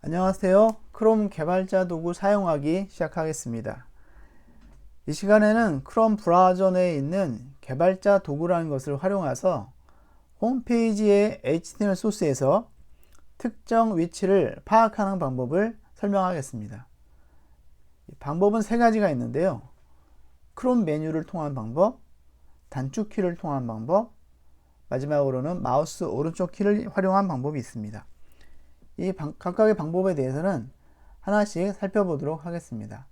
안녕하세요. 크롬 개발자 도구 사용하기 시작하겠습니다. 이 시간에는 크롬 브라우저 내에 있는 개발자 도구라는 것을 활용해서 홈페이지의 HTML 소스에서 특정 위치를 파악하는 방법을 설명하겠습니다. 방법은 세 가지가 있는데요. 크롬 메뉴를 통한 방법, 단축키를 통한 방법, 마지막으로는 마우스 오른쪽 키를 활용한 방법이 있습니다. 이 각각의 방법에 대해서는 하나씩 살펴보도록 하겠습니다.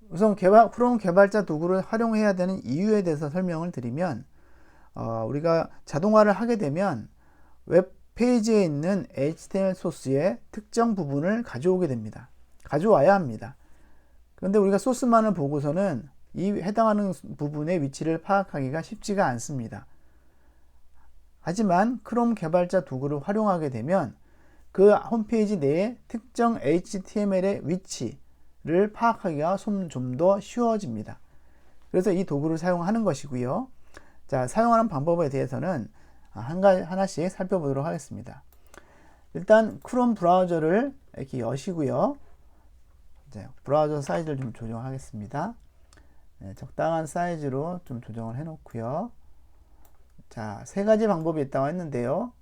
우선 크롬 개발자 도구를 활용해야 되는 이유에 대해서 설명을 드리면 우리가 자동화를 하게 되면 웹페이지에 있는 HTML 소스의 특정 부분을 가져오게 됩니다. 가져와야 합니다. 그런데 우리가 소스만을 보고서는 이 해당하는 부분의 위치를 파악하기가 쉽지가 않습니다. 하지만 크롬 개발자 도구를 활용하게 되면 그 홈페이지 내에 특정 HTML의 위치를 파악하기가 좀 더 쉬워집니다. 그래서 이 도구를 사용하는 것이고요. 자, 사용하는 방법에 대해서는 하나씩 살펴보도록 하겠습니다. 일단 크롬 브라우저를 이렇게 여시고요. 이제 브라우저 사이즈를 좀 조정하겠습니다. 네, 적당한 사이즈로 좀 조정을 해 놓고요. 자, 세 가지 방법이 있다고 했는데요.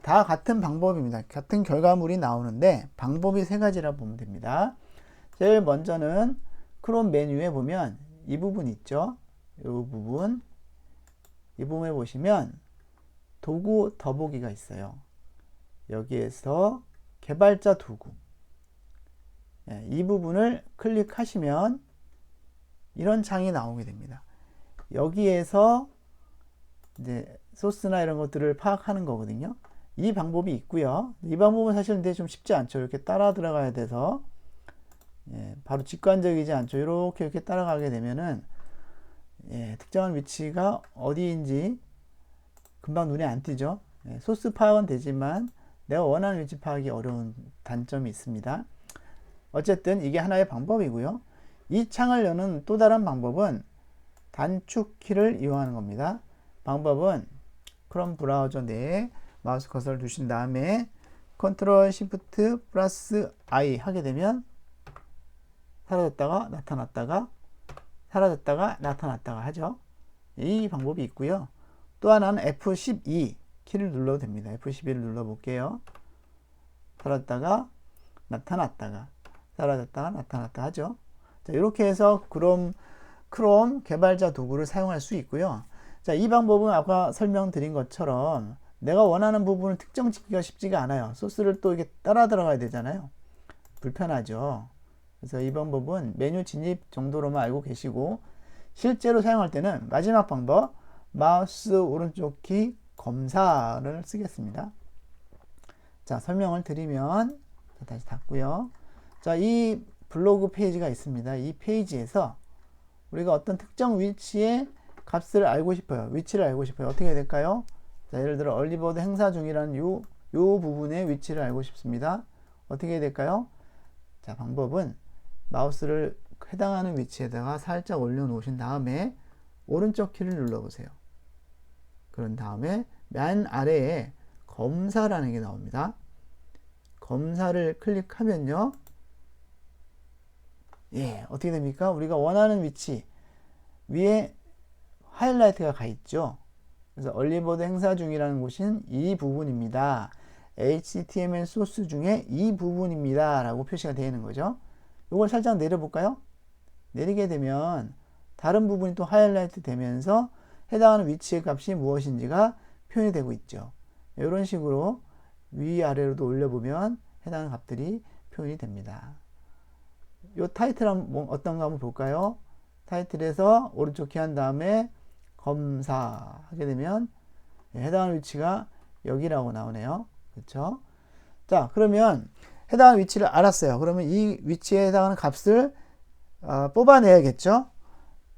다 같은 방법입니다. 같은 결과물이 나오는데 방법이 세 가지라 보면 됩니다. 제일 먼저는 크롬 메뉴에 보면 이 부분 있죠. 이 부분에 보시면 도구 더보기가 있어요. 여기에서 개발자 도구, 이 부분을 클릭하시면 이런 창이 나오게 됩니다. 여기에서 이제 소스나 이런 것들을 파악하는 거거든요. 이 방법이 있고요. 이 방법은 사실 근데 좀 쉽지 않죠. 이렇게 따라 들어가야 돼서 바로 직관적이지 않죠. 이렇게 따라가게 되면은 특정한 위치가 어디인지 금방 눈에 안 띄죠. 소스 파악은 되지만 내가 원하는 위치 파악이 어려운 단점이 있습니다. 어쨌든 이게 하나의 방법이고요. 이 창을 여는 또 다른 방법은 단축키를 이용하는 겁니다. 방법은 크롬 브라우저 내에 마우스 커서를 두신 다음에 컨트롤 시프트 플러스 I 하게 되면 사라졌다가 나타났다가 사라졌다가 나타났다가 하죠. 이 방법이 있고요. 또 하나는 F12 키를 눌러도 됩니다. F12를 눌러 볼게요. 사라졌다가 나타났다가 사라졌다가 나타났다 하죠. 자, 이렇게 해서 크롬 개발자 도구를 사용할 수 있고요. 자, 이 방법은 아까 설명드린 것처럼 내가 원하는 부분을 특정 짓기가 쉽지가 않아요. 소스를 또 이게 따라 들어가야 되잖아요. 불편하죠. 그래서 이 방법은 메뉴 진입 정도로만 알고 계시고 실제로 사용할 때는 마지막 방법 마우스 오른쪽 키 검사를 쓰겠습니다. 자, 설명을 드리면 다시 닫고요. 자, 이 블로그 페이지가 있습니다. 이 페이지에서 우리가 어떤 특정 위치의 값을 알고 싶어요. 위치를 알고 싶어요. 어떻게 해야 될까요? 자, 예를 들어 얼리버드 행사 중이라는 요 부분의 위치를 알고 싶습니다. 어떻게 해야 될까요? 자, 방법은 마우스를 해당하는 위치에다가 살짝 올려놓으신 다음에 오른쪽 키를 눌러보세요. 그런 다음에 맨 아래에 검사라는 게 나옵니다. 검사를 클릭하면요. 어떻게 됩니까? 우리가 원하는 위치 위에 하이라이트가 가 있죠. 그래서 얼리버드 행사 중이라는 곳은 이 부분입니다. HTML 소스 중에 이 부분입니다. 라고 표시가 되어 있는 거죠. 이걸 살짝 내려볼까요? 내리게 되면 다른 부분이 또 하이라이트 되면서 해당하는 위치의 값이 무엇인지가 표현이 되고 있죠. 이런 식으로 위아래로도 올려보면 해당하는 값들이 표현이 됩니다. 이 타이틀 어떤가 한번 볼까요? 타이틀에서 오른쪽 키 한 다음에 검사 하게 되면 해당하는 위치가 여기라고 나오네요. 그렇죠? 자, 그러면 해당하는 위치를 알았어요. 그러면 이 위치에 해당하는 값을 뽑아내야겠죠?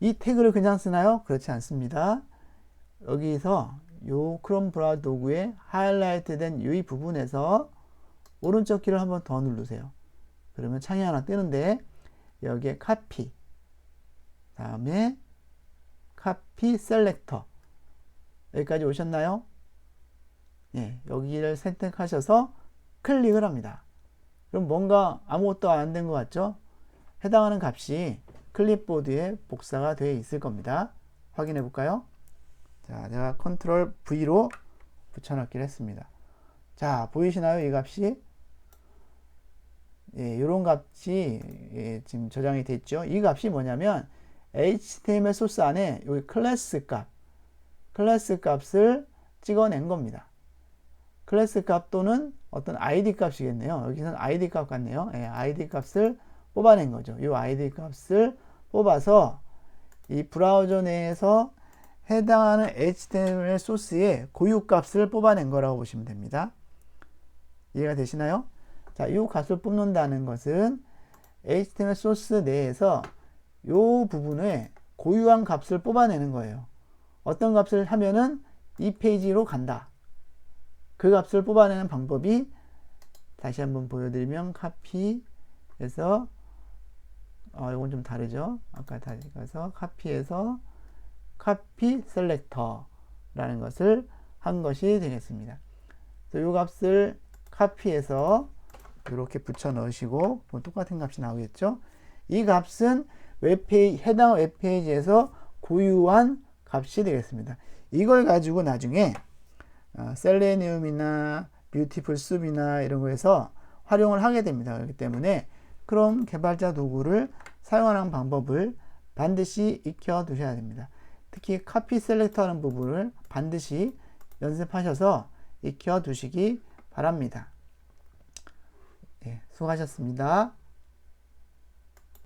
이 태그를 그냥 쓰나요? 그렇지 않습니다. 여기서 요 크롬 브라우저 도구의 하이라이트 된 이 부분에서 오른쪽 키를 한번 더 누르세요. 그러면 창이 하나 뜨는데 여기에 카피 다음에 카피 셀렉터 여기까지 오셨나요? 여기를 선택하셔서 클릭을 합니다. 그럼 뭔가 아무것도 안 된 것 같죠? 해당하는 값이 클립보드에 복사가 되어 있을 겁니다. 확인해 볼까요? 자, 내가 컨트롤 V로 붙여넣기를 했습니다. 자, 보이시나요? 이 값이? 예, 이런 값이 예, 지금 저장이 됐죠. 이 값이 뭐냐면 HTML 소스 안에 여기 클래스 값을 찍어낸 겁니다. 클래스 값 또는 어떤 ID 값이겠네요. 여기서는 ID 값 같네요. 예, ID 값을 뽑아낸 거죠. 이 ID 값을 뽑아서 이 브라우저 내에서 해당하는 HTML 소스의 고유 값을 뽑아낸 거라고 보시면 됩니다. 이해가 되시나요? 자, 이 값을 뽑는다는 것은 HTML 소스 내에서 이 부분에 고유한 값을 뽑아내는 거예요. 어떤 값을 하면은 이 페이지로 간다. 그 값을 뽑아내는 방법이 다시 한번 보여드리면 카피에서 이건 좀 다르죠. 아까 다시 가서 카피에서 카피 셀렉터라는 것을 한 것이 되겠습니다. 이 값을 카피해서 이렇게 붙여 넣으시고 똑같은 값이 나오겠죠. 이 값은 해당 웹페이지에서 고유한 값이 되겠습니다. 이걸 가지고 나중에 셀레니움이나 뷰티풀 숲이나 이런 거에서 활용을 하게 됩니다. 그렇기 때문에 크롬 개발자 도구를 사용하는 방법을 반드시 익혀 두셔야 됩니다. 특히 카피 셀렉터 하는 부분을 반드시 연습하셔서 익혀 두시기 바랍니다. 예, 수고하셨습니다.